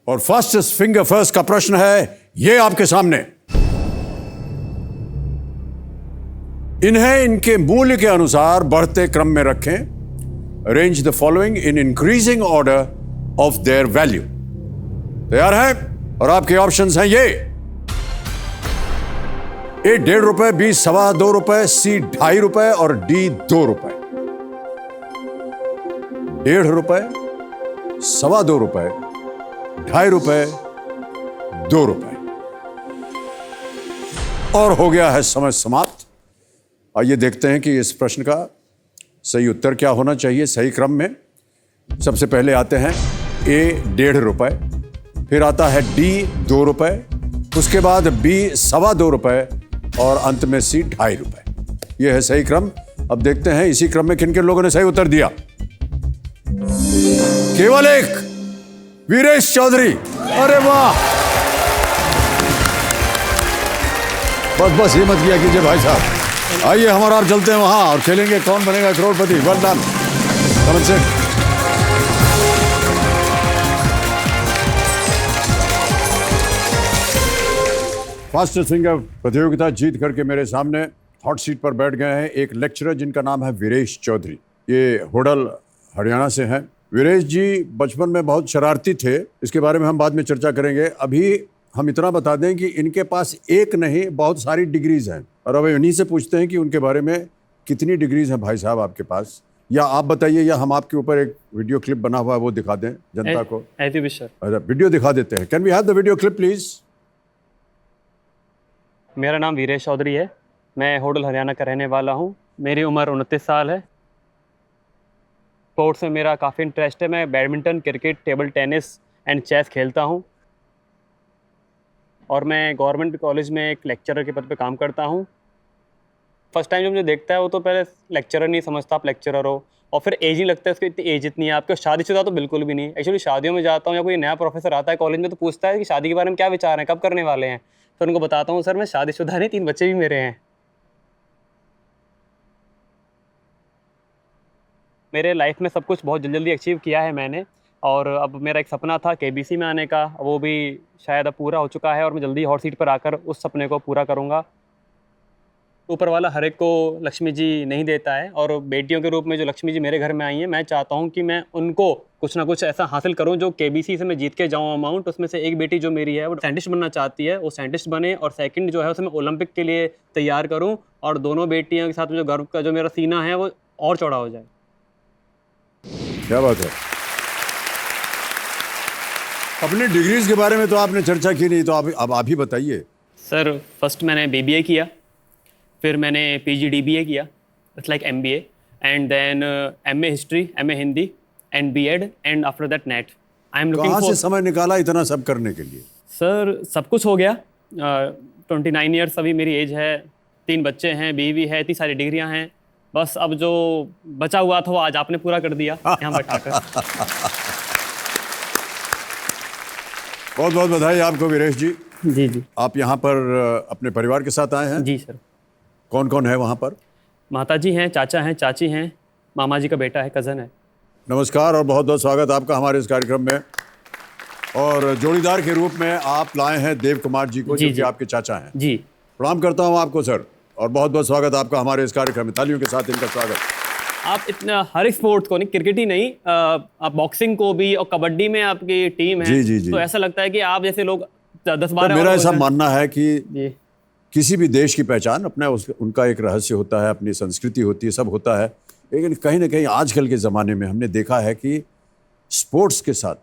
और fastest finger first का प्रश्न है ये आपके सामने। इन्हें इनके मूल्य के अनुसार बढ़ते क्रम में रखें। Arrange the following in increasing order of their value. तैयार है? और आपके ऑप्शंस हैं ये: ए 1.5 रुपए, बी 2.25 रुपए, सी 2.5 रुपए और डी 2 रुपए। 1.5 रुपए, 2.25 रुपए, 2.5 रुपए, 2 रुपए। और हो गया है समय समाप्त। आइए देखते हैं कि इस प्रश्न का सही उत्तर क्या होना चाहिए सही क्रम में। सबसे पहले आते हैं ए 1.5 रुपए, फिर आता है डी 2 रुपए, उसके बाद बी 2.25 रुपए और अंत में सी 2.5 रुपए। यह है सही क्रम। अब देखते हैं इसी क्रम में किन किन लोगों ने सही उत्तर दिया। केवल एक, वीरेश चौधरी। अरे वाह, बस ये मत किया कीजिए भाई साहब। आइए हम और आप चलते हैं वहां और खेलेंगे Kaun Banega Crorepati. Well done. Kaman Singh. Fastest finger प्रतियोगिता जीत करके मेरे सामने हॉट सीट पर बैठ गए हैं एक लेक्चरर जिनका नाम है वीरेश चौधरी। ये होडल हरियाणा से हैं। वीरेश जी बचपन में बहुत शरारती थे, इसके बारे में हम बाद में चर्चा करेंगे। अभी हम इतना बता दें कि इनके पास एक नहीं बहुत सारी डिग्रीज हैं, और अब इन्हीं से पूछते हैं कि उनके बारे में कितनी डिग्रीज हैं भाई साहब आपके पास। या आप बताइए या हम आपके ऊपर एक वीडियो क्लिप बना हुआ है वो दिखा दें जनता को। वीडियो दिखा देते हैं। Can we have the video clip please. मेरा नाम वीरेश चौधरी है। मैं होडल हरियाणा का रहने वाला हूँ। मेरी उम्र 29 साल है। स्पोर्ट्स में मेरा काफ़ी इंटरेस्ट है। मैं badminton, cricket, table tennis and chess खेलता हूँ और मैं गवर्नमेंट कॉलेज में एक लेक्चरर के पद पे काम करता हूँ। फर्स्ट टाइम जो मुझे देखता है वो तो पहले लेक्चरर नहीं समझता आप लेक्चरर हो, और फिर एज नहीं लगता है उसको, इतनी एज इतनी है आपके। शादीशुदा तो बिल्कुल भी नहीं। एक्चुअली शादियों में जाता हूँ या कोई नया प्रोफेसर आता है कॉलेज में तो पूछता है कि शादी के बारे में क्या विचार हैं, कब करने वाले हैं, तो उनको बताता हूँ सर मैं शादीशुदा नहीं, 3 बच्चे भी मेरे हैं। मेरे लाइफ में सब कुछ बहुत जल्दी अचीव किया है मैंने, और अब मेरा एक सपना था केबीसी में आने का, वो भी शायद अब पूरा हो चुका है और मैं जल्दी हॉट सीट पर आकर उस सपने को पूरा करूँगा। ऊपर वाला हर एक को लक्ष्मी जी नहीं देता है, और बेटियों के रूप में जो लक्ष्मी जी मेरे घर में आई हैं, मैं चाहता हूं कि मैं उनको कुछ ना कुछ ऐसा हासिल करूं जो केबीसी से मैं जीत के जाऊं अमाउंट। उसमें से एक बेटी जो मेरी है वो साइंटिस्ट बनना चाहती है, वो साइंटिस्ट बने, और सेकंड जो है उसे मैं ओलंपिक के लिए तैयार करूं, और दोनों बेटियों के साथ में जो गर्व का जो मेरा सीना है वो और चौड़ा हो जाए। क्या बात है। अपनी डिग्रीज के बारे में तो आपने चर्चा की नहीं, तो अब आप ही बताइए। सर फर्स्ट मैंने BBA किया, फिर मैंने PGDBA किया, it's like MBA, and then MA history, MA Hindi and B.Ed, and after that net. I am looking कहाँ फॉर। से समय निकाला इतना सब करने के लिए? सर सब कुछ हो गया। 29 ईयर्स अभी मेरी एज है, 3 बच्चे हैं, बीवी है, इतनी सारी डिग्रियां हैं। बस अब जो बचा हुआ था वो आज आपने पूरा कर दिया यहाँ बैठाकर। बहुत बहुत बधाई आपको वीरेश जी। जी जी। आप यहाँ पर अपने परिवार के साथ आए हैं? जी सर। कौन कौन है वहाँ पर? माता जी हैं, चाचा हैं, चाची हैं, मामा जी का बेटा है, कज़न है। नमस्कार और बहुत बहुत स्वागत आपका हमारे इस कार्यक्रम में। और जोड़ीदार के रूप में आप लाए हैं देव कुमार जी को, जो कि आपके चाचा हैं। जी। प्रणाम करता हूँ आपको सर, और बहुत बहुत स्वागत आपका हमारे इस कार्यक्रम में। तालियों के साथ इनका स्वागत। आप इतना हर एक स्पोर्ट्स को नहीं, क्रिकेट ही नहीं, आप बॉक्सिंग को भी, और कबड्डी में आपकी टीम है। जी जी जी। तो ऐसा लगता है कि आप जैसे लोग 10-12। मेरा ऐसा मानना है कि किसी भी देश की पहचान अपना उनका एक रहस्य होता है, अपनी संस्कृति होती है, सब होता है। लेकिन कहीं ना कहीं आजकल के ज़माने में हमने देखा है कि स्पोर्ट्स के साथ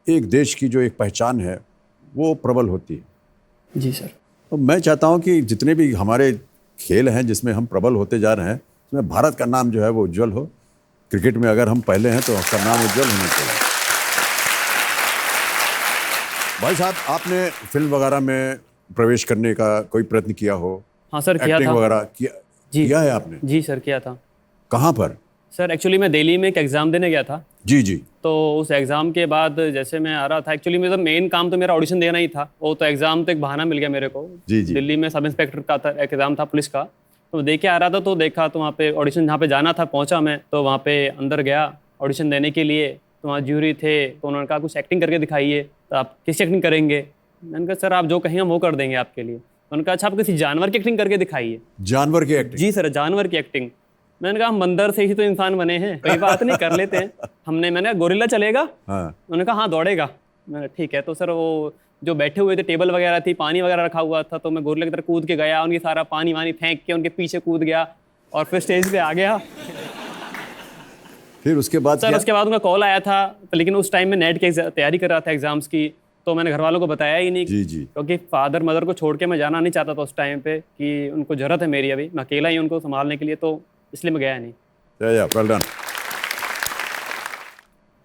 एक देश की जो एक पहचान है वो प्रबल होती है। जी सर। तो मैं चाहता हूं कि जितने भी हमारे खेल हैं जिसमें हम प्रबल होते जा रहे हैं, उसमें भारत का नाम जो है वो उज्जवल हो। क्रिकेट में अगर हम पहले हैं तो उसका नाम उज्जवल होना चाहिए। भाई साहब, आपने फिल्म वगैरह में प्रवेश करने का कोई प्रयत्न किया हो? हाँ सर, किया एक्टिंग था। वगैरह किया है आपने? जी सर, किया था। कहाँ पर? सर एक्चुअली मैं दिल्ली में एक एग्ज़ाम देने गया था। जी जी। तो उस एग्ज़ाम के बाद जैसे मैं आ रहा था, एक्चुअली मेरा मेन काम तो मेरा ऑडिशन देना ही था। वो तो एग्ज़ाम तो एक बहाना मिल गया मेरे को। जी जी। दिल्ली में सब इंस्पेक्टर का था एग्ज़ाम था, पुलिस का। तो दे के आ रहा था, तो देखा तो वहाँ पे ऑडिशन जहाँ पे जाना था पहुँचा मैं, तो वहाँ पे अंदर गया ऑडिशन देने के लिए। तो वहाँ ज्यूरी थे, तो उन्होंने कहा कुछ एक्टिंग करके दिखाइए, तो आप किस एक्टिंग करेंगे? मैंने कहा सर आप जो कहेंगे हम वो कर देंगे आपके लिए। उन्होंने कहा अच्छा आप किसी जानवर की एक्टिंग करके दिखाइए। जानवर की एक्टिंग? जी सर, जानवर की एक्टिंग। मैंने कहा हम बंदर से ही तो इंसान बने हैं, कोई बात नहीं कर लेते हैं। मैंने कहा गोरिल्ला चलेगा? हाँ। उन्होंने कहा हाँ दौड़ेगा। मैंने कहा ठीक है। तो सर वो जो बैठे हुए थे, टेबल वगैरह थी, पानी वगैरह रखा हुआ था, तो मैं गोरिल्ला की तरफ कूद के गया, उनकी सारा पानी वानी फेंक के उनके पीछे कूद गया और फिर स्टेज पे आ गया। फिर उसके बाद सर क्या? उसके बाद उनका कॉल आया था, तो लेकिन उस टाइम में नेट की तैयारी कर रहा था एग्जाम्स की, तो मैंने घर वालों को बताया ही नहीं। जी जी। क्योंकि फादर मदर को छोड़ के मैं जाना नहीं चाहता था उस टाइम पे, कि उनको ज़रूरत है मेरी, अभी मैं अकेला ही उनको संभालने के लिए, तो इसलिए मैं गया नहीं। Well done.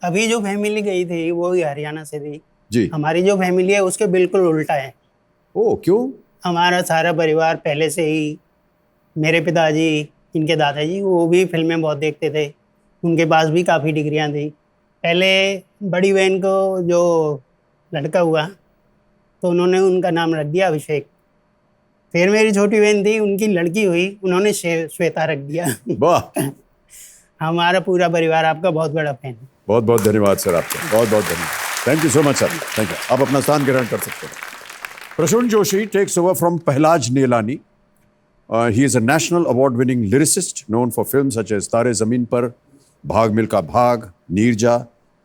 अभी जो फैमिली गई थी वो हरियाणा से थी। जी। हमारी जो फैमिली है उसके बिल्कुल उल्टा है। ओ क्यों? हमारा सारा परिवार पहले से ही, मेरे पिताजी, इनके दादाजी, वो भी फिल्में बहुत देखते थे, उनके पास भी काफ़ी डिग्रियां थी। पहले बड़ी बहन को जो लड़का हुआ तो उन्होंने उनका नाम रख दिया अभिषेक। फिर मेरी छोटी बहन थी, उनकी लड़की हुई, उन्होंने श्वेता रख दिया। वाह। हमारा पूरा परिवार आपका बहुत बड़ा फैन है। बहुत बहुत धन्यवाद सर आपका, बहुत बहुत धन्यवाद। Thank you so much sir, thank you. आप अपना स्थान ग्रहण कर सकते हैं। Prasoon Joshi takes over from Pehlaj Neelani. He is a national award-winning lyricist known for films such as तारे ज़मीन पर, भाग मिल्खा भाग, नीरजा।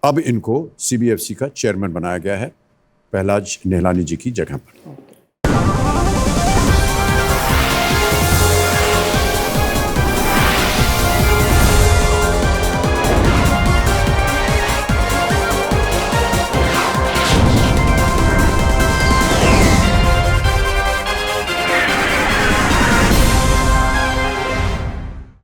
अब इनको CBFC का चेयरमैन बनाया गया है पहलाज नेहलानी जी की जगह पर।